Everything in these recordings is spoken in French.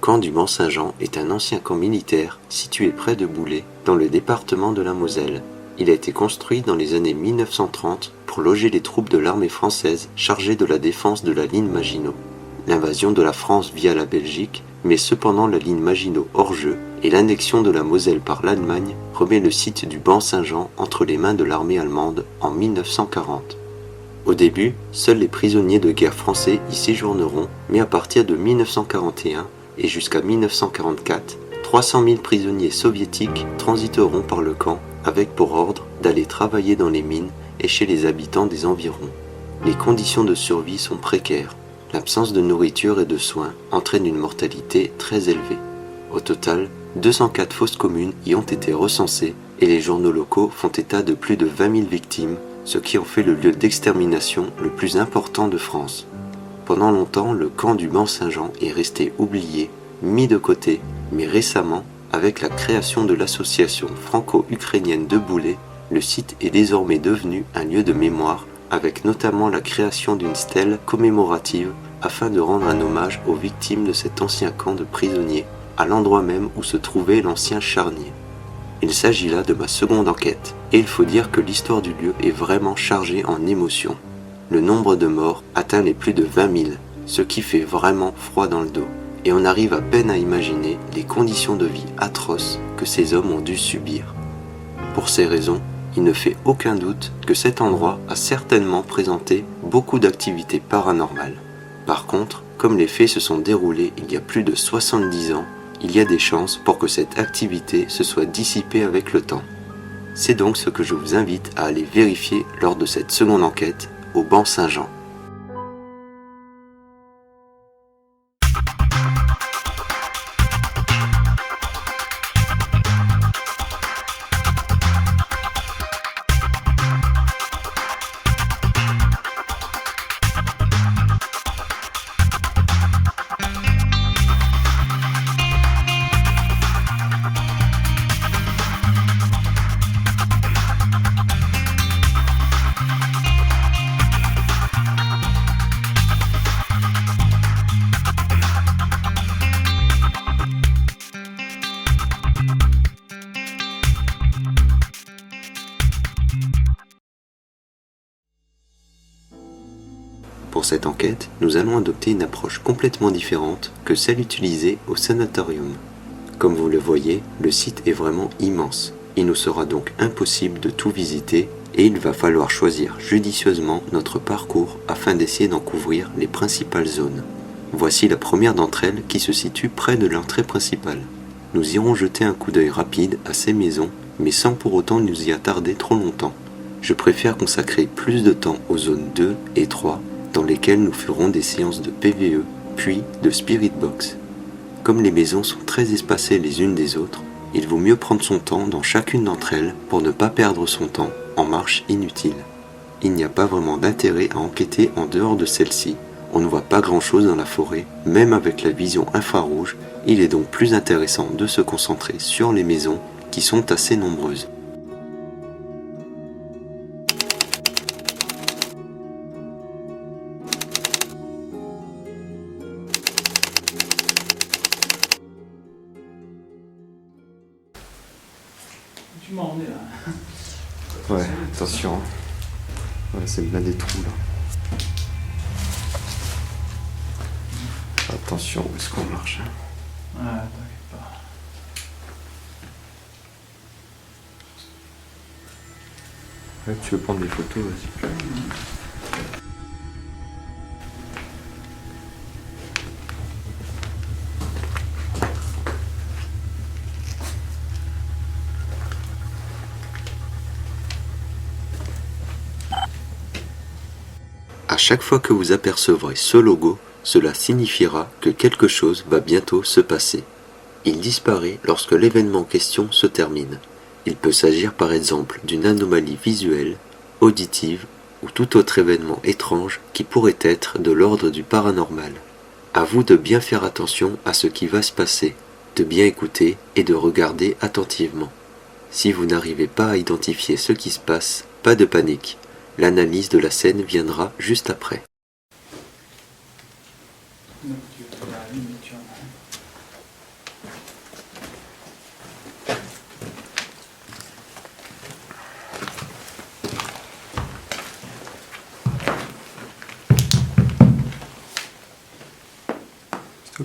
camp du Mont-Saint-Jean est un ancien camp militaire situé près de Boulay, dans le département de la Moselle. Il a été construit dans les années 1930 pour loger les troupes de l'armée française chargées de la défense de la ligne Maginot. L'invasion de la France via la Belgique met cependant la ligne Maginot hors jeu et l'annexion de la Moselle par l'Allemagne remet le site du Mont-Saint-Jean entre les mains de l'armée allemande en 1940. Au début, seuls les prisonniers de guerre français y séjourneront, mais à partir de 1941 et jusqu'à 1944, 300 000 prisonniers soviétiques transiteront par le camp avec pour ordre d'aller travailler dans les mines et chez les habitants des environs. Les conditions de survie sont précaires. L'absence de nourriture et de soins entraîne une mortalité très élevée. Au total, 204 fosses communes y ont été recensées et les journaux locaux font état de plus de 20 000 victimes, ce qui en fait le lieu d'extermination le plus important de France. Pendant longtemps, le camp du Mont-Saint-Jean est resté oublié, mis de côté, mais récemment, avec la création de l'association franco-ukrainienne de Boulay, le site est désormais devenu un lieu de mémoire, avec notamment la création d'une stèle commémorative afin de rendre un hommage aux victimes de cet ancien camp de prisonniers, à l'endroit même où se trouvait l'ancien charnier. Il s'agit là de ma seconde enquête, et il faut dire que l'histoire du lieu est vraiment chargée en émotions. Le nombre de morts atteint les plus de 20 000, ce qui fait vraiment froid dans le dos, et on arrive à peine à imaginer les conditions de vie atroces que ces hommes ont dû subir. Pour ces raisons, il ne fait aucun doute que cet endroit a certainement présenté beaucoup d'activités paranormales. Par contre, comme les faits se sont déroulés il y a plus de 70 ans, il y a des chances pour que cette activité se soit dissipée avec le temps. C'est donc ce que je vous invite à aller vérifier lors de cette seconde enquête au Mont-Saint-Jean. Pour cette enquête, nous allons adopter une approche complètement différente que celle utilisée au sanatorium. Comme vous le voyez, le site est vraiment immense. Il nous sera donc impossible de tout visiter et il va falloir choisir judicieusement notre parcours afin d'essayer d'en couvrir les principales zones. Voici la première d'entre elles qui se situe près de l'entrée principale. Nous irons jeter un coup d'œil rapide à ces maisons, mais sans pour autant nous y attarder trop longtemps. Je préfère consacrer plus de temps aux zones 2 et 3, dans lesquelles nous ferons des séances de PVE, puis de Spirit Box. Comme les maisons sont très espacées les unes des autres, il vaut mieux prendre son temps dans chacune d'entre elles pour ne pas perdre son temps en marche inutile. Il n'y a pas vraiment d'intérêt à enquêter en dehors de celle-ci. On ne voit pas grand-chose dans la forêt, même avec la vision infrarouge, il est donc plus intéressant de se concentrer sur les maisons qui sont assez nombreuses. Tu m'as emmené là. Ouais, attention. Voilà, c'est plein des trous là. Attention, où est-ce qu'on marche? Ouais, t'inquiète pas. Ouais, tu veux prendre des photos, vas-y. À chaque fois que vous apercevrez ce logo, cela signifiera que quelque chose va bientôt se passer. Il disparaît lorsque l'événement en question se termine. Il peut s'agir par exemple d'une anomalie visuelle, auditive ou tout autre événement étrange qui pourrait être de l'ordre du paranormal. À vous de bien faire attention à ce qui va se passer, de bien écouter et de regarder attentivement. Si vous n'arrivez pas à identifier ce qui se passe, pas de panique. L'analyse de la scène viendra juste après.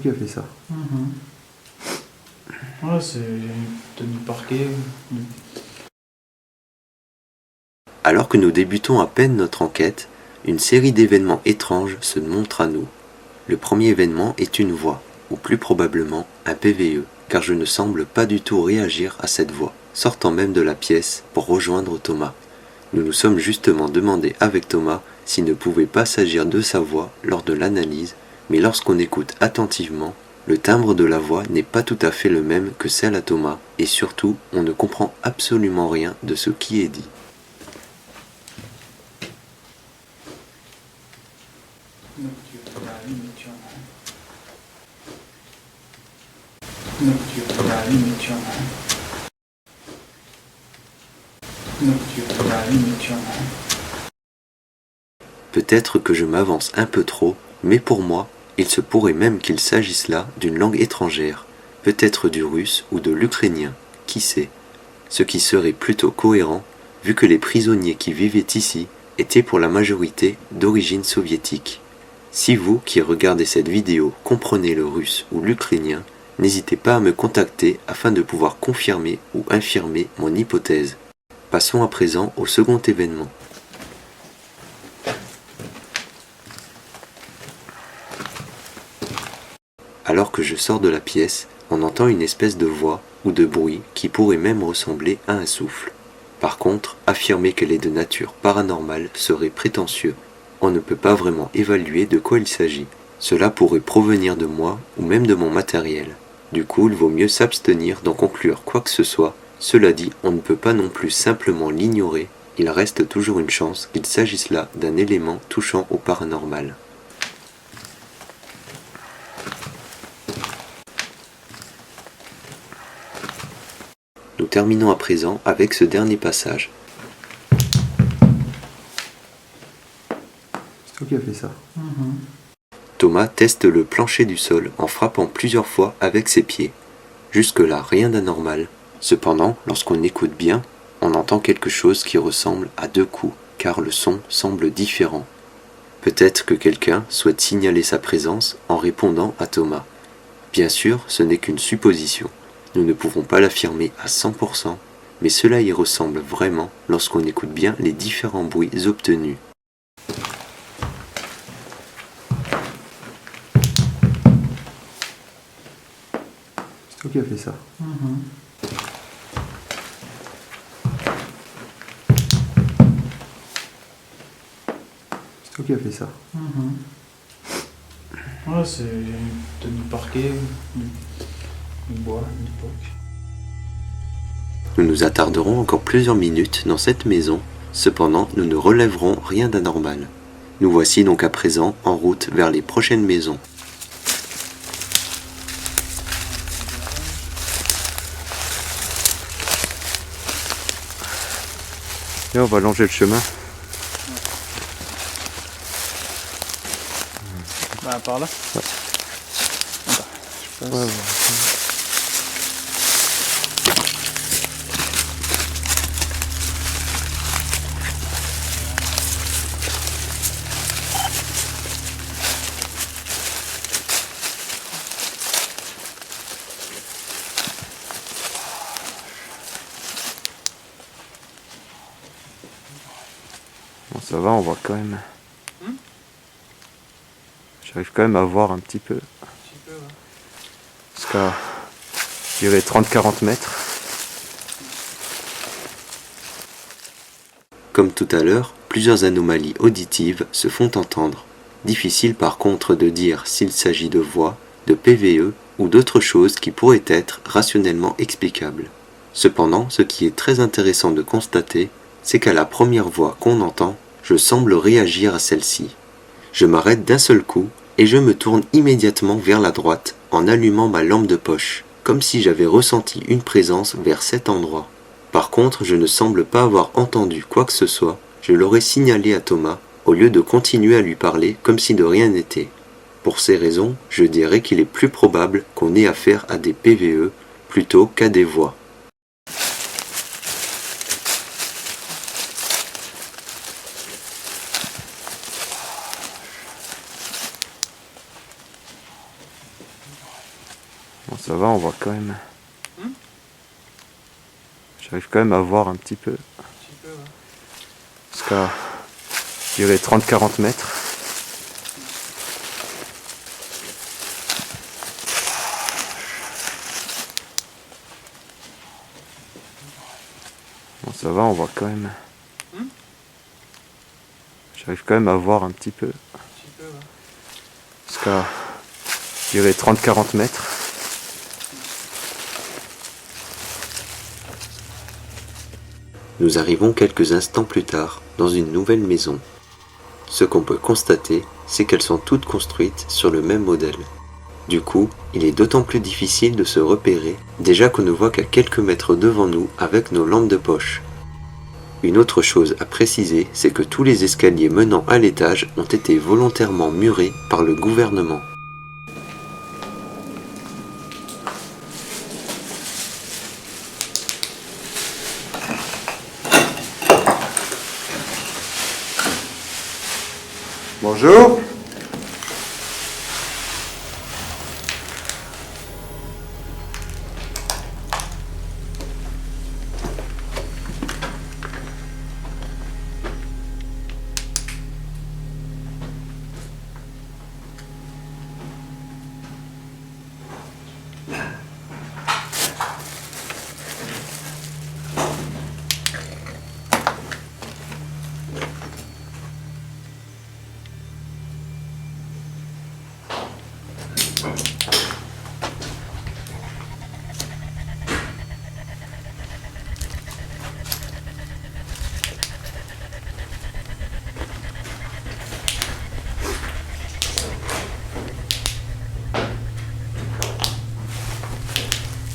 qui a fait ça. Ouais, c'est demi-parquet. Alors que nous débutons à peine notre enquête, une série d'événements étranges se montre à nous. Le premier événement est une voix, ou plus probablement un PVE, car je ne semble pas du tout réagir à cette voix, sortant même de la pièce pour rejoindre Thomas. Nous nous sommes justement demandé avec Thomas s'il ne pouvait pas s'agir de sa voix lors de l'analyse, mais lorsqu'on écoute attentivement, le timbre de la voix n'est pas tout à fait le même que celle à Thomas, et surtout, on ne comprend absolument rien de ce qui est dit. Peut-être que je m'avance un peu trop, mais pour moi, il se pourrait même qu'il s'agisse là d'une langue étrangère, peut-être du russe ou de l'ukrainien, qui sait, ce qui serait plutôt cohérent vu que les prisonniers qui vivaient ici étaient pour la majorité d'origine soviétique. Si vous qui regardez cette vidéo comprenez le russe ou l'ukrainien, n'hésitez pas à me contacter afin de pouvoir confirmer ou infirmer mon hypothèse. Passons à présent au second événement. Alors que je sors de la pièce, on entend une espèce de voix ou de bruit qui pourrait même ressembler à un souffle. Par contre, affirmer qu'elle est de nature paranormale serait prétentieux. On ne peut pas vraiment évaluer de quoi il s'agit. Cela pourrait provenir de moi ou même de mon matériel. Du coup, il vaut mieux s'abstenir d'en conclure quoi que ce soit. Cela dit, on ne peut pas non plus simplement l'ignorer. Il reste toujours une chance qu'il s'agisse là d'un élément touchant au paranormal. Nous terminons à présent avec ce dernier passage. C'est toi qui as fait ça. Thomas teste le plancher du sol en frappant plusieurs fois avec ses pieds. Jusque-là, rien d'anormal. Cependant, lorsqu'on écoute bien, on entend quelque chose qui ressemble à 2 coups, car le son semble différent. Peut-être que quelqu'un souhaite signaler sa présence en répondant à Thomas. Bien sûr, ce n'est qu'une supposition. Nous ne pouvons pas l'affirmer à 100%, mais cela y ressemble vraiment lorsqu'on écoute bien les différents bruits obtenus. C'est toi qui as fait ça. C'est toi qui as fait ça. Ouais, c'est demi-parquet, du bois, à l'époque. Nous nous attarderons encore plusieurs minutes dans cette maison, cependant nous ne relèverons rien d'anormal. Nous voici donc à présent en route vers les prochaines maisons. Et on va longer le chemin. Bah, par là. Ouais. Attends, je passe. Ouais. Bon, ça va, on voit quand même. J'arrive quand même à voir un petit peu. Jusqu'à, je dirais, 30-40 mètres. Comme tout à l'heure, plusieurs anomalies auditives se font entendre. Difficile par contre de dire s'il s'agit de voix, de PVE ou d'autres choses qui pourraient être rationnellement explicables. Cependant, ce qui est très intéressant de constater, c'est qu'à la première voix qu'on entend, je semble réagir à celle-ci. Je m'arrête d'un seul coup et je me tourne immédiatement vers la droite en allumant ma lampe de poche, comme si j'avais ressenti une présence vers cet endroit. Par contre, je ne semble pas avoir entendu quoi que ce soit, je l'aurais signalé à Thomas, au lieu de continuer à lui parler comme si de rien n'était. Pour ces raisons, je dirais qu'il est plus probable qu'on ait affaire à des PVE plutôt qu'à des voix. Ça va, on voit quand même. J'arrive quand même à voir un petit peu. Jusqu'à, je dirais, 30-40 mètres. Bon, ça va, on voit quand même. J'arrive quand même à voir un petit peu. Jusqu'à, je dirais, 30-40 mètres. Nous arrivons quelques instants plus tard dans une nouvelle maison. Ce qu'on peut constater, c'est qu'elles sont toutes construites sur le même modèle. Du coup, il est d'autant plus difficile de se repérer, déjà qu'on ne voit qu'à quelques mètres devant nous avec nos lampes de poche. Une autre chose à préciser, c'est que tous les escaliers menant à l'étage ont été volontairement murés par le gouvernement. Bonjour.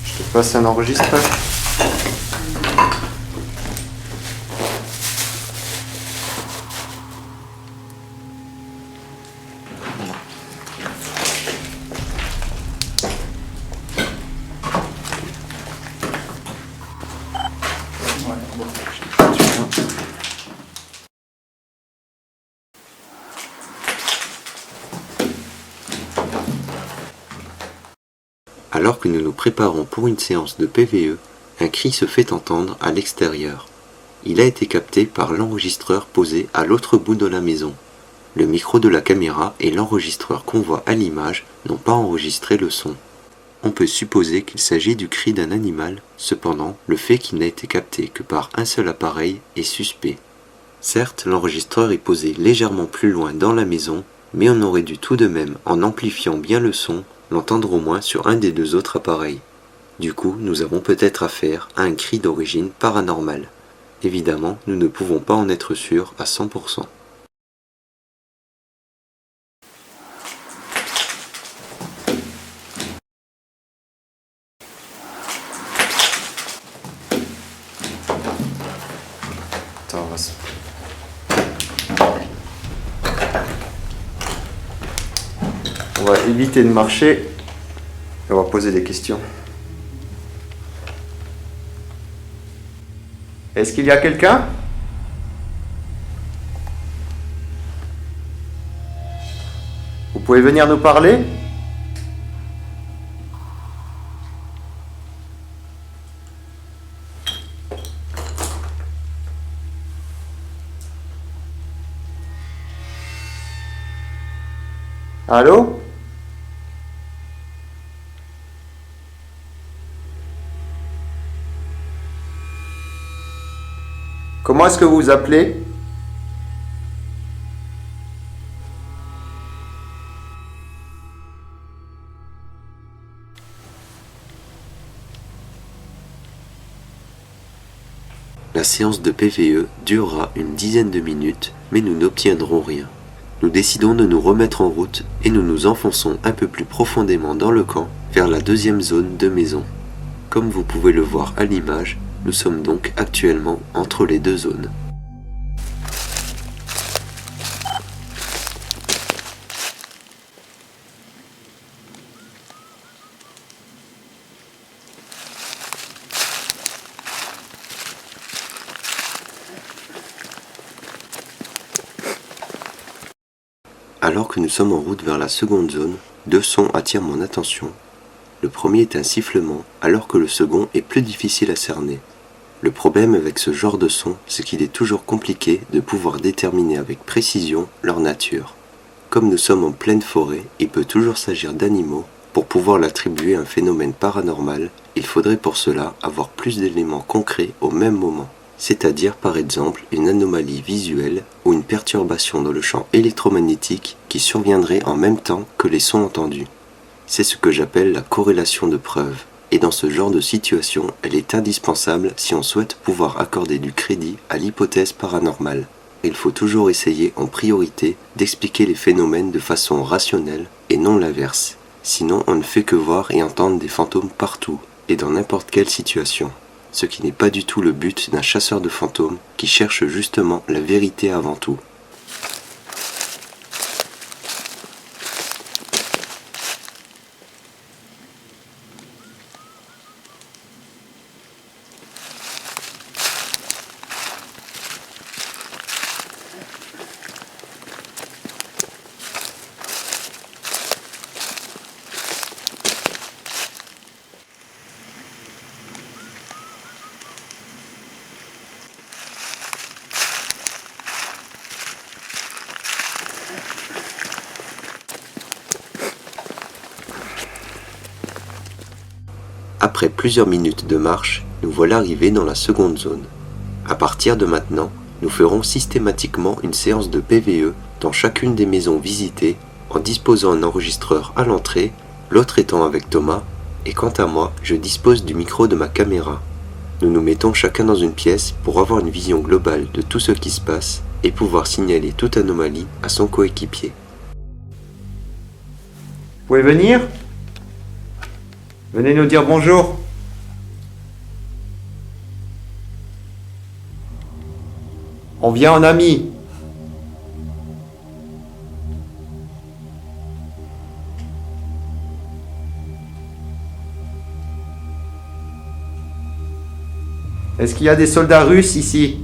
Je te passe un enregistreur. Alors que nous nous préparons pour une séance de PVE, un cri se fait entendre à l'extérieur. Il a été capté par l'enregistreur posé à l'autre bout de la maison. Le micro de la caméra et l'enregistreur qu'on voit à l'image n'ont pas enregistré le son. On peut supposer qu'il s'agit du cri d'un animal, cependant, le fait qu'il n'a été capté que par un seul appareil est suspect. Certes, l'enregistreur est posé légèrement plus loin dans la maison, mais on aurait dû tout de même, en amplifiant bien le son, l'entendre au moins sur un des deux autres appareils. Du coup, nous avons peut-être affaire à un cri d'origine paranormale. Évidemment, nous ne pouvons pas en être sûrs à 100%. Attends, on va se... On va éviter de marcher et on va poser des questions. Est-ce qu'il y a quelqu'un ? Vous pouvez venir nous parler ? Allô ? Comment est-ce que vous vous appelez ? La séance de PVE durera une dizaine de minutes, mais nous n'obtiendrons rien. Nous décidons de nous remettre en route et nous nous enfonçons un peu plus profondément dans le camp, vers la deuxième zone de maison. Comme vous pouvez le voir à l'image, nous sommes donc actuellement entre les deux zones. Alors que nous sommes en route vers la seconde zone, deux sons attirent mon attention. Le premier est un sifflement, alors que le second est plus difficile à cerner. Le problème avec ce genre de son, c'est qu'il est toujours compliqué de pouvoir déterminer avec précision leur nature. Comme nous sommes en pleine forêt, il peut toujours s'agir d'animaux. Pour pouvoir l'attribuer à un phénomène paranormal, il faudrait pour cela avoir plus d'éléments concrets au même moment, c'est-à-dire par exemple une anomalie visuelle ou une perturbation dans le champ électromagnétique qui surviendrait en même temps que les sons entendus. C'est ce que j'appelle la corrélation de preuve, et dans ce genre de situation, elle est indispensable si on souhaite pouvoir accorder du crédit à l'hypothèse paranormale. Il faut toujours essayer en priorité d'expliquer les phénomènes de façon rationnelle et non l'inverse. Sinon, on ne fait que voir et entendre des fantômes partout, et dans n'importe quelle situation. Ce qui n'est pas du tout le but d'un chasseur de fantômes qui cherche justement la vérité avant tout. Après plusieurs minutes de marche, nous voilà arrivés dans la seconde zone. À partir de maintenant, nous ferons systématiquement une séance de PVE dans chacune des maisons visitées en disposant un enregistreur à l'entrée, l'autre étant avec Thomas, et quant à moi, je dispose du micro de ma caméra. Nous nous mettons chacun dans une pièce pour avoir une vision globale de tout ce qui se passe et pouvoir signaler toute anomalie à son coéquipier. Vous pouvez venir ? Venez nous dire bonjour. On vient en ami. Est-ce qu'il y a des soldats russes ici ?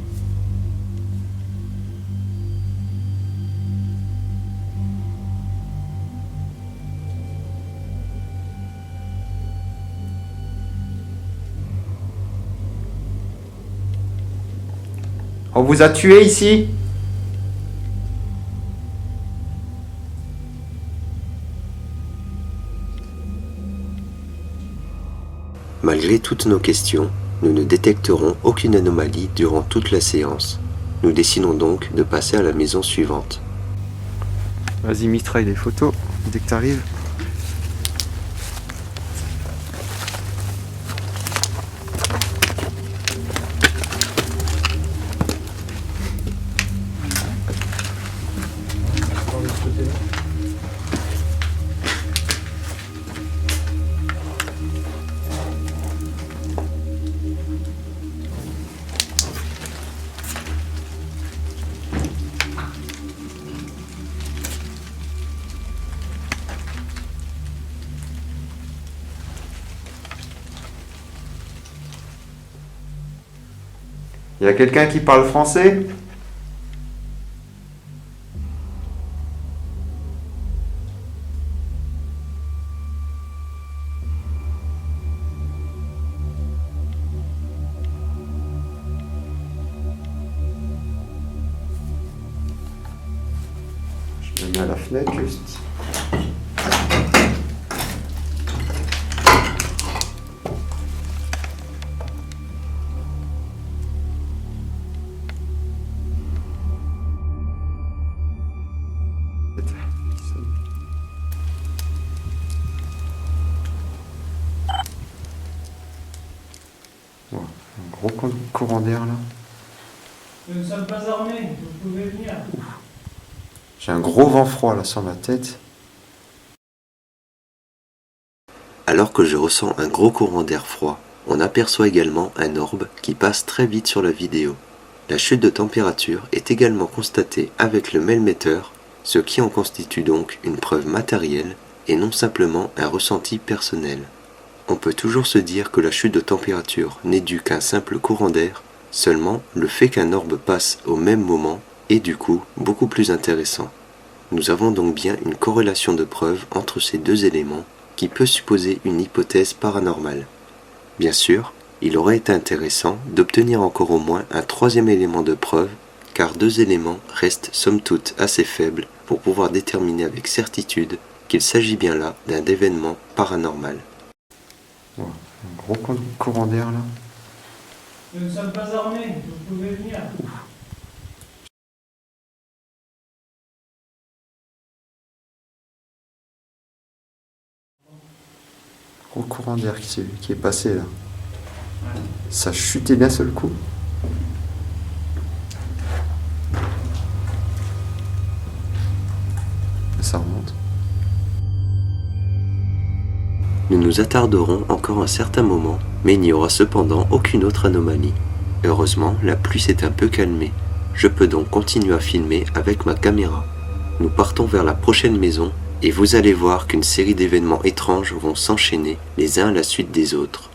On vous a tué ici ? Malgré toutes nos questions, nous ne détecterons aucune anomalie durant toute la séance. Nous décidons donc de passer à la maison suivante. Vas-y, mitraille les photos dès que t'arrives. Il y a quelqu'un qui parle français ? Je me mets à la fenêtre juste. Bon, un gros courant d'air là. Nous ne sommes pas armés, vous pouvez venir. J'ai un gros vent froid là sur ma tête. Alors que je ressens un gros courant d'air froid, on aperçoit également un orbe qui passe très vite sur la vidéo. La chute de température est également constatée avec le mailmetteur, ce qui en constitue donc une preuve matérielle et non simplement un ressenti personnel. On peut toujours se dire que la chute de température n'est due qu'à un simple courant d'air, seulement le fait qu'un orbe passe au même moment est du coup beaucoup plus intéressant. Nous avons donc bien une corrélation de preuves entre ces deux éléments, qui peut supposer une hypothèse paranormale. Bien sûr, il aurait été intéressant d'obtenir encore au moins un troisième élément de preuve, car 2 éléments restent somme toute assez faibles pour pouvoir déterminer avec certitude qu'il s'agit bien là d'un événement paranormal. Ouais, un gros courant d'air là. Nous ne sommes pas armés, vous pouvez venir. Gros courant d'air qui est passé là. Ça chutait d'un seul coup. Et ça remonte. Nous nous attarderons encore un certain moment, mais il n'y aura cependant aucune autre anomalie. Heureusement, la pluie s'est un peu calmée. Je peux donc continuer à filmer avec ma caméra. Nous partons vers la prochaine maison, et vous allez voir qu'une série d'événements étranges vont s'enchaîner les uns à la suite des autres.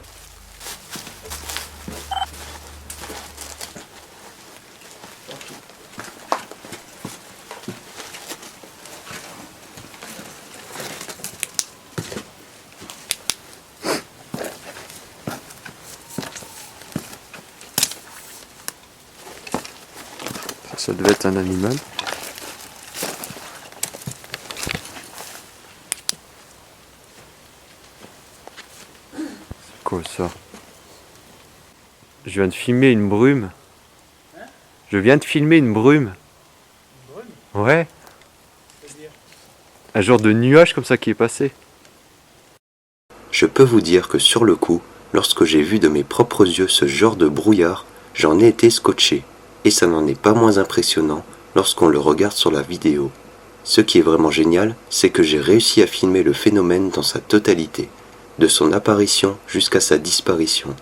Ça devait être un animal. C'est quoi ça? Je viens de filmer une brume. Je viens de filmer une brume. Ouais. Un genre de nuage comme ça qui est passé. Je peux vous dire que sur le coup, lorsque j'ai vu de mes propres yeux ce genre de brouillard, j'en ai été scotché. Et ça n'en est pas moins impressionnant lorsqu'on le regarde sur la vidéo. Ce qui est vraiment génial, c'est que j'ai réussi à filmer le phénomène dans sa totalité, de son apparition jusqu'à sa disparition.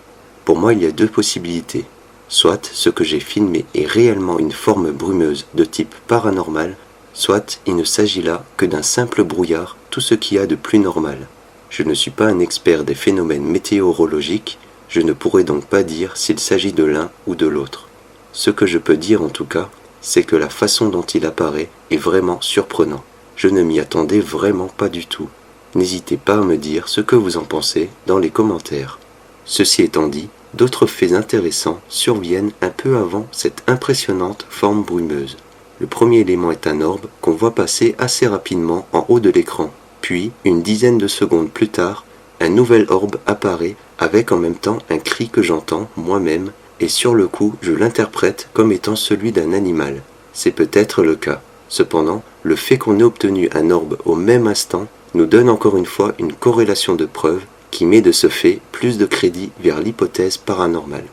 Pour moi, il y a 2 possibilités. Soit ce que j'ai filmé est réellement une forme brumeuse de type paranormal, soit il ne s'agit là que d'un simple brouillard, tout ce qu'il y a de plus normal. Je ne suis pas un expert des phénomènes météorologiques, je ne pourrais donc pas dire s'il s'agit de l'un ou de l'autre. Ce que je peux dire en tout cas, c'est que la façon dont il apparaît est vraiment surprenant. Je ne m'y attendais vraiment pas du tout. N'hésitez pas à me dire ce que vous en pensez dans les commentaires. Ceci étant dit, d'autres faits intéressants surviennent un peu avant cette impressionnante forme brumeuse. Le premier élément est un orbe qu'on voit passer assez rapidement en haut de l'écran. Puis, une dizaine de secondes plus tard, un nouvel orbe apparaît avec en même temps un cri que j'entends moi-même, et sur le coup, je l'interprète comme étant celui d'un animal. C'est peut-être le cas. Cependant, le fait qu'on ait obtenu un orbe au même instant nous donne encore une fois une corrélation de preuves qui met de ce fait plus de crédit vers l'hypothèse paranormale.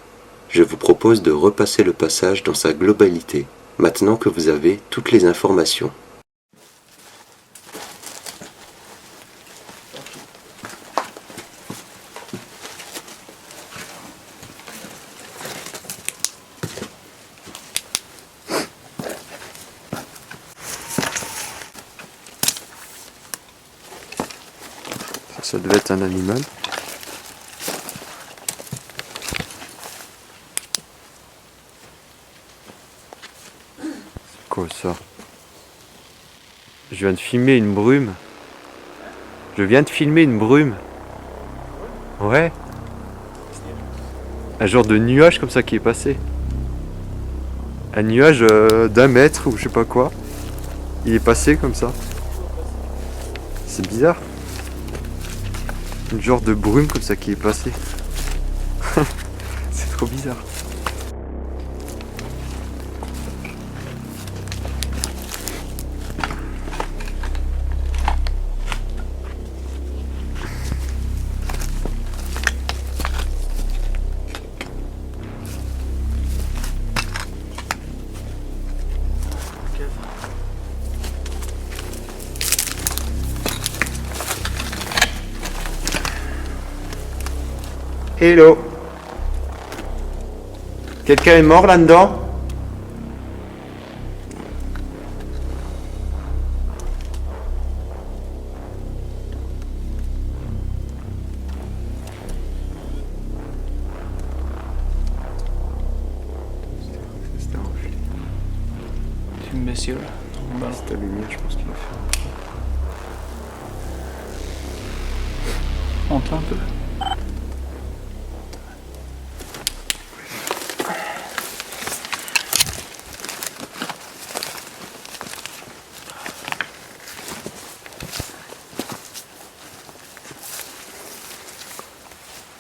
Je vous propose de repasser le passage dans sa globalité, maintenant que vous avez toutes les informations. Ça devait être un animal. C'est quoi ça? Je viens de filmer une brume. Je viens de filmer une brume. Ouais. Un genre de nuage comme ça qui est passé. Un nuage d'1 mètre ou je sais pas quoi. Il est passé comme ça. C'est bizarre. Un genre de brume comme ça qui est passé. C'est trop bizarre. Hello. Quelqu'un est mort là-dedans? C'était un reflet. C'est une bestiole. C'est ta lumière, je pense qu'il a fait. Monte un peu.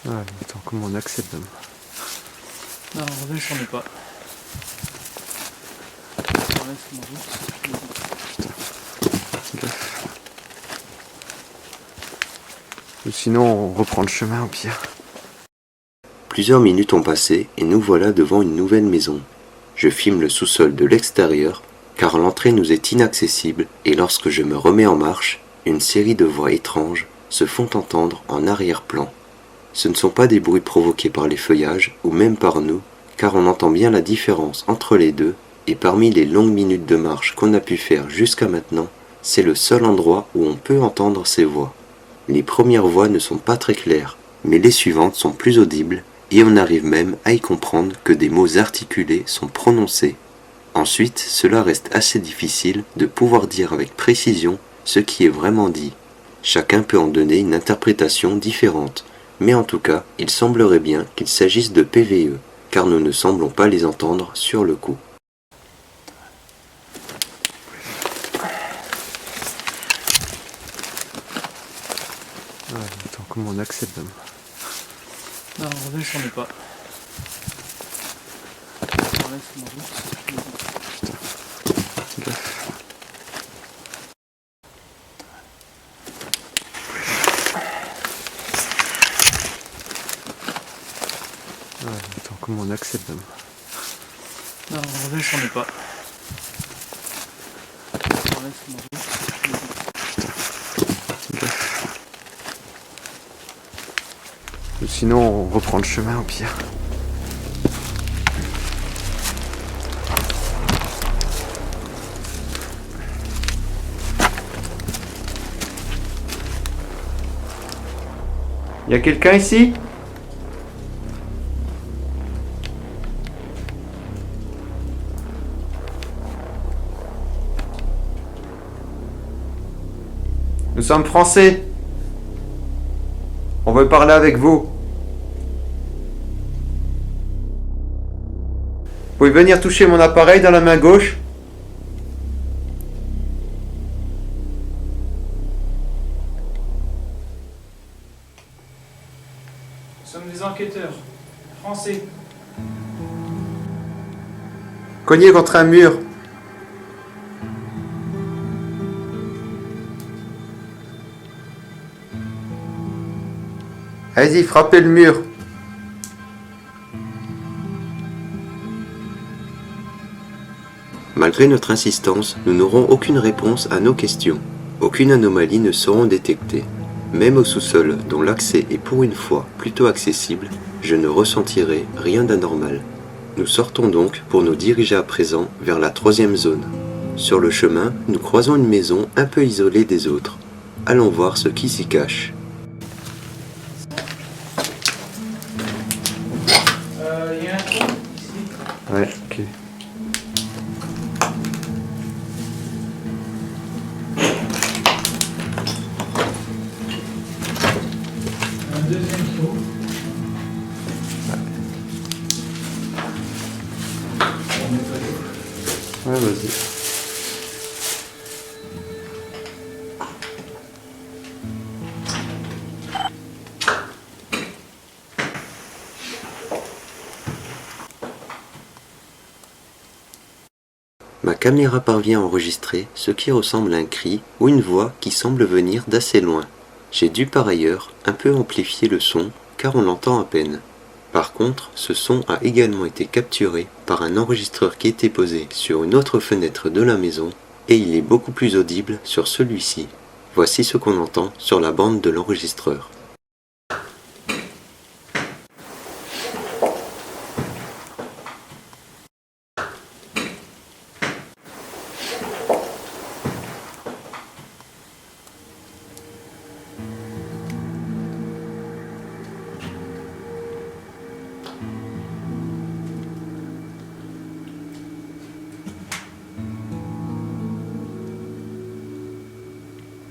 Ah, attends, comment on accède là? Non, redescendez pas. On laisse ma route. Gaffe. Ou sinon, on reprend le chemin au pire. Plusieurs minutes ont passé et nous voilà devant une nouvelle maison. Je filme le sous-sol de l'extérieur car l'entrée nous est inaccessible et lorsque je me remets en marche, une série de voix étranges se font entendre en arrière-plan. Ce ne sont pas des bruits provoqués par les feuillages ou même par nous, car on entend bien la différence entre les deux, et parmi les longues minutes de marche qu'on a pu faire jusqu'à maintenant, c'est le seul endroit où on peut entendre ces voix. Les premières voix ne sont pas très claires, mais les suivantes sont plus audibles, et on arrive même à y comprendre que des mots articulés sont prononcés. Ensuite, cela reste assez difficile de pouvoir dire avec précision ce qui est vraiment dit. Chacun peut en donner une interprétation différente, mais en tout cas, il semblerait bien qu'il s'agisse de PVE, car nous ne semblons pas les entendre sur le coup. Ah, attends, comment on accède là? Non, redescendez pas. On laisse ma route. Gaffe. Ah, attends, comment on accède là? Non, redescendez pas. On laisse ma route. Gaffe. Ou sinon, on reprend le chemin au pire. Y a quelqu'un ici? Nous sommes français. On veut parler avec vous. Vous pouvez venir toucher mon appareil dans la main gauche? Nous sommes des enquêteurs. Français. Cognez contre un mur. Allez-y, frappez le mur. Malgré notre insistance, nous n'aurons aucune réponse à nos questions. Aucune anomalie ne seront détectées. Même au sous-sol, dont l'accès est pour une fois plutôt accessible, je ne ressentirai rien d'anormal. Nous sortons donc pour nous diriger à présent vers la 3e zone. Sur le chemin, nous croisons une maison un peu isolée des autres. Allons voir ce qui s'y cache. Il y a un trou ici. Ouais, ok. Un deuxième trou. Ouais, vas-y. Ma caméra parvient à enregistrer ce qui ressemble à un cri ou une voix qui semble venir d'assez loin. J'ai dû par ailleurs un peu amplifier le son car on l'entend à peine. Par contre, ce son a également été capturé par un enregistreur qui était posé sur une autre fenêtre de la maison et il est beaucoup plus audible sur celui-ci. Voici ce qu'on entend sur la bande de l'enregistreur.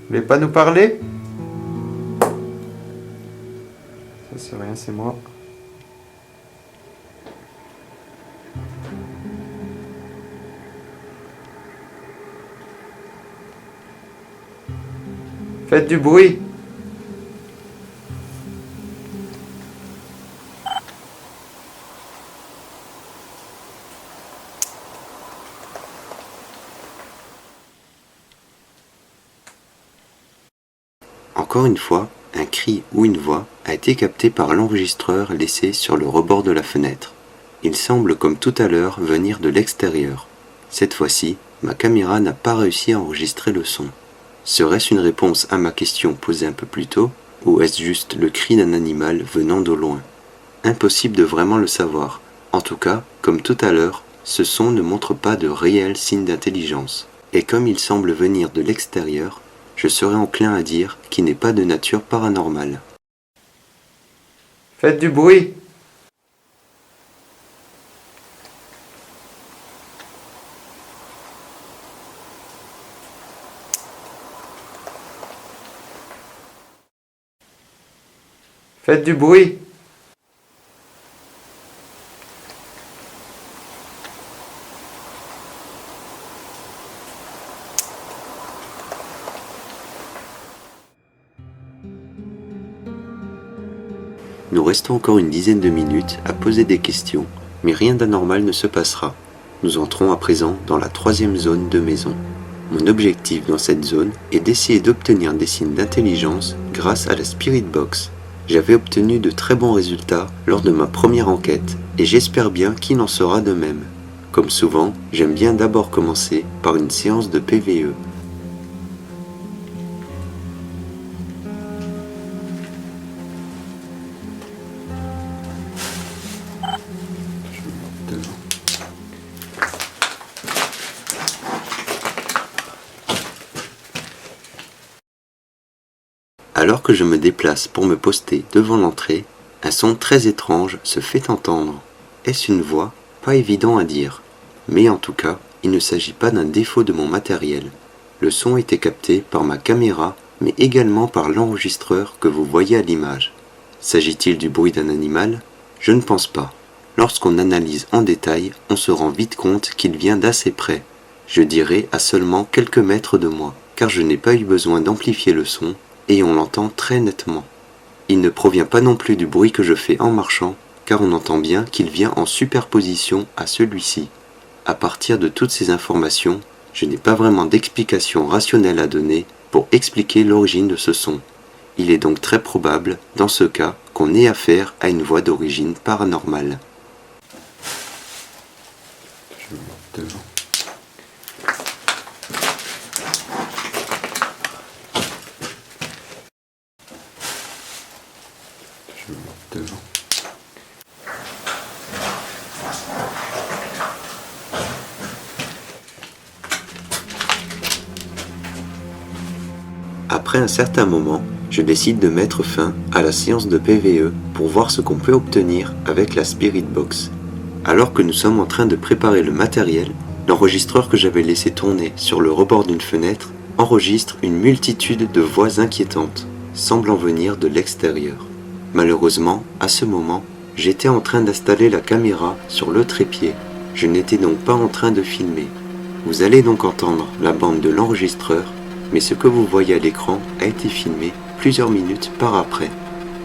Vous voulez pas nous parler? Ouais, c'est moi. Faites du bruit! Encore une fois, un cri ou une voix a été capté par l'enregistreur laissé sur le rebord de la fenêtre. Il semble comme tout à l'heure venir de l'extérieur. Cette fois-ci, ma caméra n'a pas réussi à enregistrer le son. Serait-ce une réponse à ma question posée un peu plus tôt, ou est-ce juste le cri d'un animal venant de loin? Impossible de vraiment le savoir. En tout cas, comme tout à l'heure, ce son ne montre pas de réels signes d'intelligence. Et comme il semble venir de l'extérieur, je serais enclin à dire qu'il n'est pas de nature paranormale. Faites du bruit! Faites du bruit! Nous restons encore une dizaine de minutes à poser des questions, mais rien d'anormal ne se passera. Nous entrons à présent dans la 3e zone de maison. Mon objectif dans cette zone est d'essayer d'obtenir des signes d'intelligence grâce à la Spirit Box. J'avais obtenu de très bons résultats lors de ma première enquête et j'espère bien qu'il en sera de même. Comme souvent, j'aime bien d'abord commencer par une séance de PVE. Alors que je me déplace pour me poster devant l'entrée, un son très étrange se fait entendre. Est-ce une voix? Pas évident à dire. Mais en tout cas, il ne s'agit pas d'un défaut de mon matériel. Le son était capté par ma caméra, mais également par l'enregistreur que vous voyez à l'image. S'agit-il du bruit d'un animal? Je ne pense pas. Lorsqu'on analyse en détail, on se rend vite compte qu'il vient d'assez près. Je dirais à seulement quelques mètres de moi, car je n'ai pas eu besoin d'amplifier le son, et on l'entend très nettement. Il ne provient pas non plus du bruit que je fais en marchant, car on entend bien qu'il vient en superposition à celui-ci. À partir de toutes ces informations, je n'ai pas vraiment d'explication rationnelle à donner pour expliquer l'origine de ce son. Il est donc très probable, dans ce cas, qu'on ait affaire à une voix d'origine paranormale. Je vais me mettre devant. Je vais me mettre devant. Après un certain moment, je décide de mettre fin à la séance de PVE pour voir ce qu'on peut obtenir avec la Spirit Box. Alors que nous sommes en train de préparer le matériel, l'enregistreur que j'avais laissé tourner sur le rebord d'une fenêtre enregistre une multitude de voix inquiétantes, semblant venir de l'extérieur. Malheureusement, à ce moment, j'étais en train d'installer la caméra sur le trépied. Je n'étais donc pas en train de filmer. Vous allez donc entendre la bande de l'enregistreur, mais ce que vous voyez à l'écran a été filmé plusieurs minutes par après.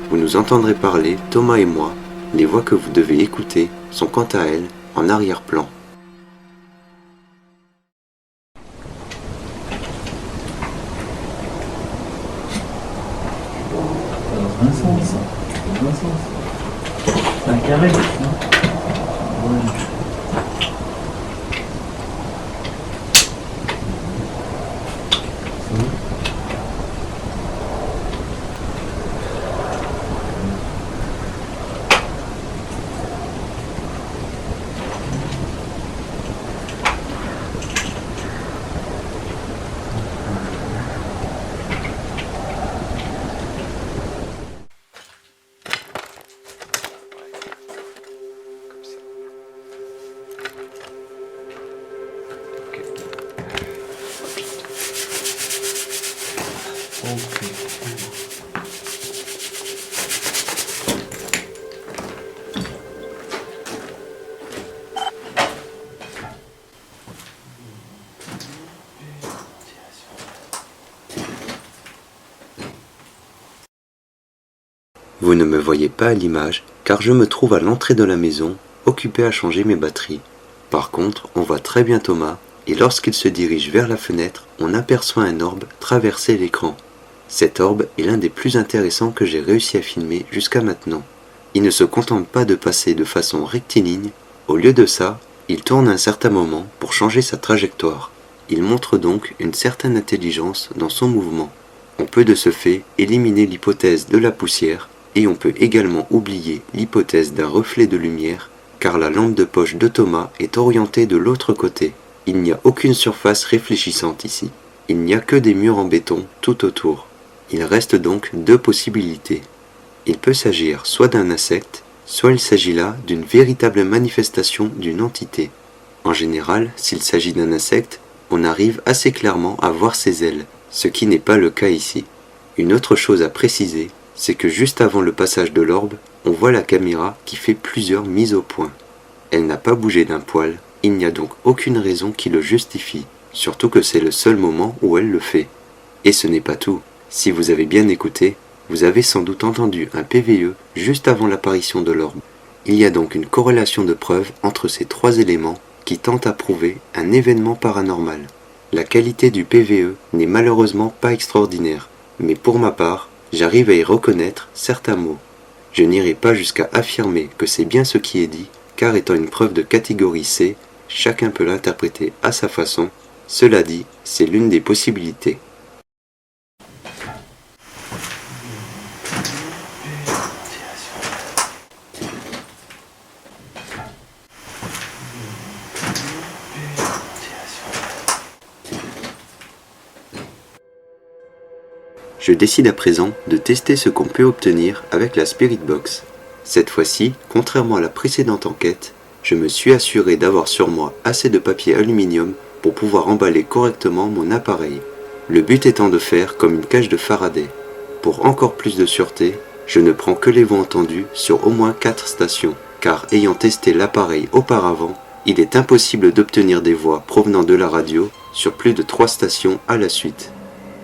Vous nous entendrez parler, Thomas et moi. Les voix que vous devez écouter sont quant à elles en arrière-plan. Dans un sens. Dans un sens. C'est un carré, non? Ouais. Vous ne me voyez pas à l'image car je me trouve à l'entrée de la maison, occupé à changer mes batteries. Par contre, on voit très bien Thomas et lorsqu'il se dirige vers la fenêtre, on aperçoit un orbe traverser l'écran. Cet orbe est l'un des plus intéressants que j'ai réussi à filmer jusqu'à maintenant. Il ne se contente pas de passer de façon rectiligne, au lieu de ça, il tourne à un certain moment pour changer sa trajectoire. Il montre donc une certaine intelligence dans son mouvement. On peut de ce fait éliminer l'hypothèse de la poussière et on peut également oublier l'hypothèse d'un reflet de lumière car la lampe de poche de Thomas est orientée de l'autre côté. Il n'y a aucune surface réfléchissante ici. Il n'y a que des murs en béton tout autour. Il reste donc deux possibilités. Il peut s'agir soit d'un insecte, soit il s'agit là d'une véritable manifestation d'une entité. En général, s'il s'agit d'un insecte, on arrive assez clairement à voir ses ailes, ce qui n'est pas le cas ici. Une autre chose à préciser, c'est que juste avant le passage de l'orbe, on voit la caméra qui fait plusieurs mises au point. Elle n'a pas bougé d'un poil, il n'y a donc aucune raison qui le justifie, surtout que c'est le seul moment où elle le fait. Et ce n'est pas tout. Si vous avez bien écouté, vous avez sans doute entendu un PVE juste avant l'apparition de l'orbe. Il y a donc une corrélation de preuves entre ces trois éléments qui tentent à prouver un événement paranormal. La qualité du PVE n'est malheureusement pas extraordinaire, mais pour ma part, j'arrive à y reconnaître certains mots. Je n'irai pas jusqu'à affirmer que c'est bien ce qui est dit, car étant une preuve de catégorie C, chacun peut l'interpréter à sa façon. Cela dit, c'est l'une des possibilités. Je décide à présent de tester ce qu'on peut obtenir avec la Spirit Box. Cette fois-ci, contrairement à la précédente enquête, je me suis assuré d'avoir sur moi assez de papier aluminium pour pouvoir emballer correctement mon appareil. Le but étant de faire comme une cage de Faraday. Pour encore plus de sûreté, je ne prends que les voix entendues sur au moins 4 stations, car ayant testé l'appareil auparavant, il est impossible d'obtenir des voix provenant de la radio sur plus de 3 stations à la suite.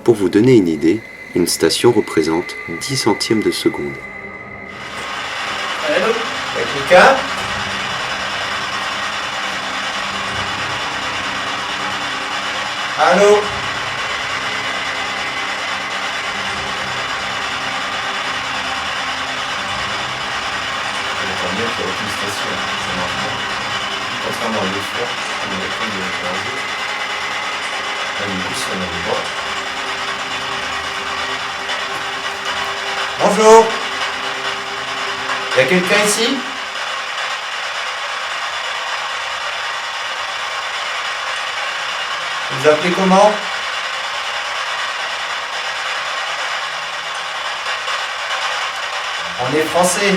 Pour vous donner une idée, une station représente 10 centièmes de seconde. Allô? Y'a quelqu'un? Allô? Tant bien qu'il n'y a aucune station, ça marche pas. Contrairement à l'autre fois, on est en train de changer. Là, du coup, si on avait pas. Bonjour! Y'a quelqu'un ici? Vous vous appelez comment? On est français.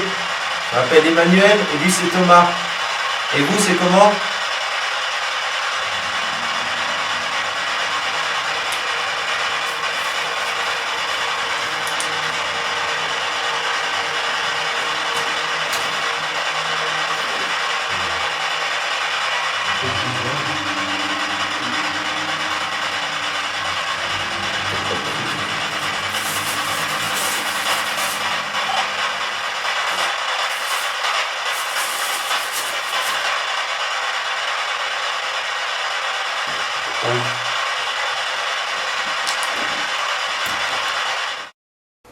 Je m'appelle Emmanuel et lui c'est Thomas. Et vous c'est comment?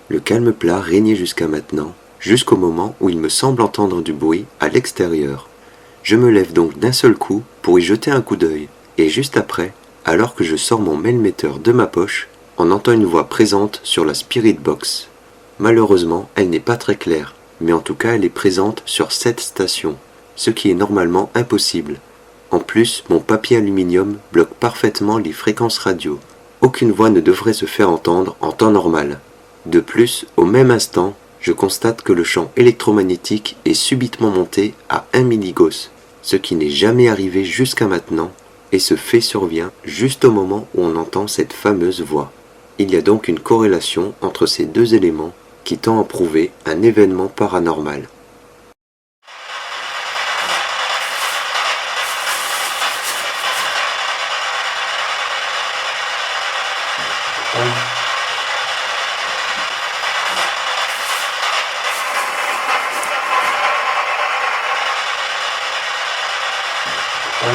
Le calme plat régnait jusqu'à maintenant, jusqu'au moment où il me semble entendre du bruit à l'extérieur. Je me lève donc d'un seul coup pour y jeter un coup d'œil, et juste après, alors que je sors mon mailmetteur de ma poche, on entend une voix présente sur la Spirit Box. Malheureusement, elle n'est pas très claire, mais en tout cas elle est présente sur 7 stations, ce qui est normalement impossible. En plus, mon papier aluminium bloque parfaitement les fréquences radio. Aucune voix ne devrait se faire entendre en temps normal. De plus, au même instant, je constate que le champ électromagnétique est subitement monté à 1 milligauss, ce qui n'est jamais arrivé jusqu'à maintenant, et ce fait survient juste au moment où on entend cette fameuse voix. Il y a donc une corrélation entre ces deux éléments qui tend à prouver un événement paranormal. 5.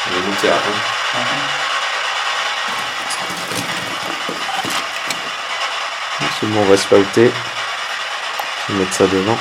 On va monter à 1. Ensuite, on va spalter. Je vais mettre ça devant.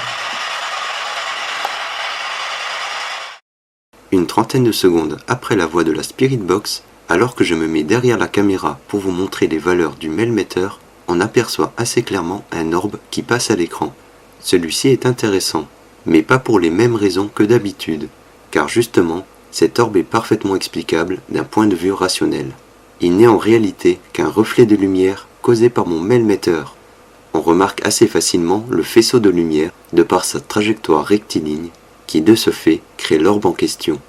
Une trentaine de secondes après la voix de la Spirit Box, alors que je me mets derrière la caméra pour vous montrer les valeurs du Melmeter, on aperçoit assez clairement un orbe qui passe à l'écran. Celui-ci est intéressant, mais pas pour les mêmes raisons que d'habitude, car justement, cet orbe est parfaitement explicable d'un point de vue rationnel. Il n'est en réalité qu'un reflet de lumière causé par mon Melmeter. On remarque assez facilement le faisceau de lumière de par sa trajectoire rectiligne, qui de ce fait crée l'orbe en question.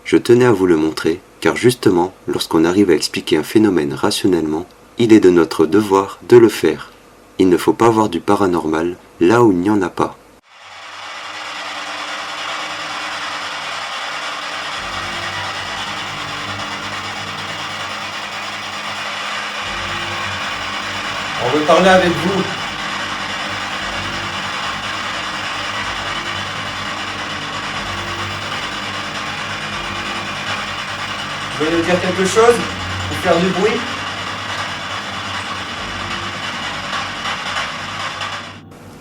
Je tenais à vous le montrer, car justement, lorsqu'on arrive à expliquer un phénomène rationnellement, il est de notre devoir de le faire. Il ne faut pas voir du paranormal là où il n'y en a pas. On veut parler avec vous. Vous voulez nous dire quelque chose? Ou faire du bruit?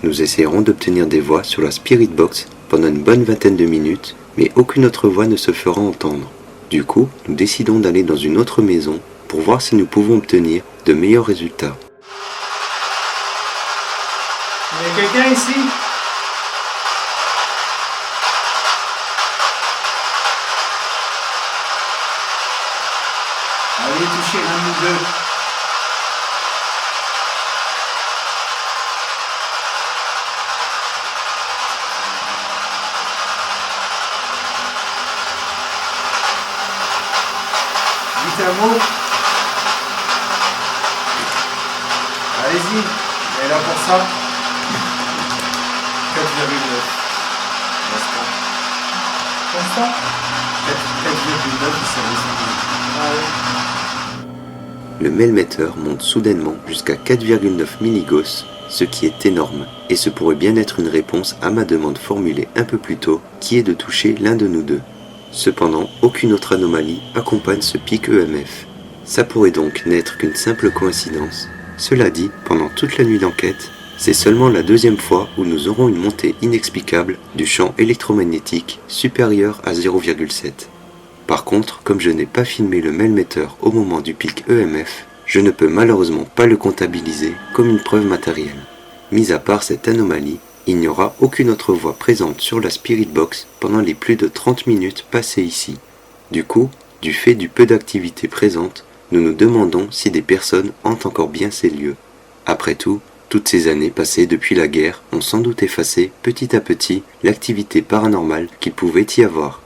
Nous essayerons d'obtenir des voix sur la Spirit Box pendant une bonne vingtaine de minutes, mais aucune autre voix ne se fera entendre. Du coup, nous décidons d'aller dans une autre maison pour voir si nous pouvons obtenir de meilleurs résultats. Il y a quelqu'un ici? Allez toucher l'un ou deux. Dites un mot. Allez-y, elle est là pour ça. 4,9. Constant. 4,9, c'est Le Melmeter monte soudainement jusqu'à 4,9 milligauss, ce qui est énorme, et ce pourrait bien être une réponse à ma demande formulée un peu plus tôt, qui est de toucher l'un de nous deux. Cependant, aucune autre anomalie accompagne ce pic EMF. Ça pourrait donc n'être qu'une simple coïncidence. Cela dit, pendant toute la nuit d'enquête, c'est seulement la deuxième fois où nous aurons une montée inexplicable du champ électromagnétique supérieur à 0,7. Par contre, comme je n'ai pas filmé le Melmeter au moment du pic EMF, je ne peux malheureusement pas le comptabiliser comme une preuve matérielle. Mis à part cette anomalie, il n'y aura aucune autre voix présente sur la Spirit Box pendant les plus de 30 minutes passées ici. Du coup, du fait du peu d'activité présente, nous nous demandons si des personnes hantent encore bien ces lieux. Après tout, toutes ces années passées depuis la guerre ont sans doute effacé petit à petit l'activité paranormale qu'il pouvait y avoir.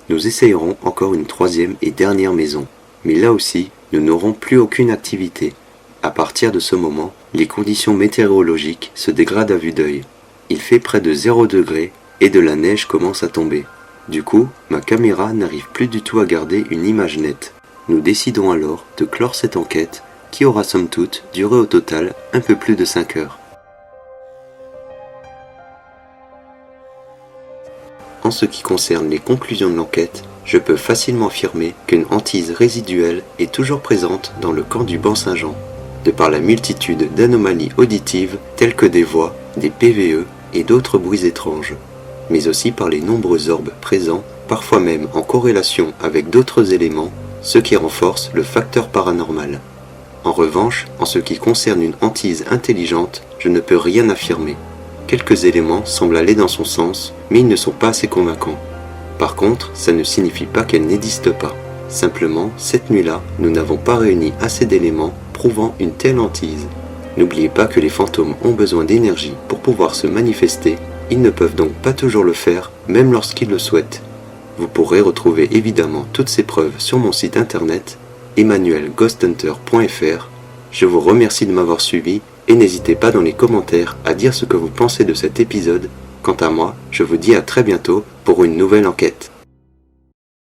Nous essayerons encore une troisième et dernière maison, mais là aussi, nous n'aurons plus aucune activité. À partir de ce moment, les conditions météorologiques se dégradent à vue d'œil. Il fait près de 0 degré et de la neige commence à tomber. Du coup, ma caméra n'arrive plus du tout à garder une image nette. Nous décidons alors de clore cette enquête qui aura somme toute duré au total un peu plus de 5 heures. En ce qui concerne les conclusions de l'enquête, je peux facilement affirmer qu'une hantise résiduelle est toujours présente dans le camp du Banc-Saint-Jean, de par la multitude d'anomalies auditives telles que des voix, des PVE et d'autres bruits étranges, mais aussi par les nombreux orbes présents, parfois même en corrélation avec d'autres éléments, ce qui renforce le facteur paranormal. En revanche, en ce qui concerne une hantise intelligente, je ne peux rien affirmer. Quelques éléments semblent aller dans son sens, mais ils ne sont pas assez convaincants. Par contre, ça ne signifie pas qu'elle n'existe pas. Simplement, cette nuit-là, nous n'avons pas réuni assez d'éléments prouvant une telle hantise. N'oubliez pas que les fantômes ont besoin d'énergie pour pouvoir se manifester, ils ne peuvent donc pas toujours le faire, même lorsqu'ils le souhaitent. Vous pourrez retrouver évidemment toutes ces preuves sur mon site internet emmanuelghosthunter.fr. Je vous remercie de m'avoir suivi et n'hésitez pas dans les commentaires à dire ce que vous pensez de cet épisode. Quant à moi, je vous dis à très bientôt pour une nouvelle enquête.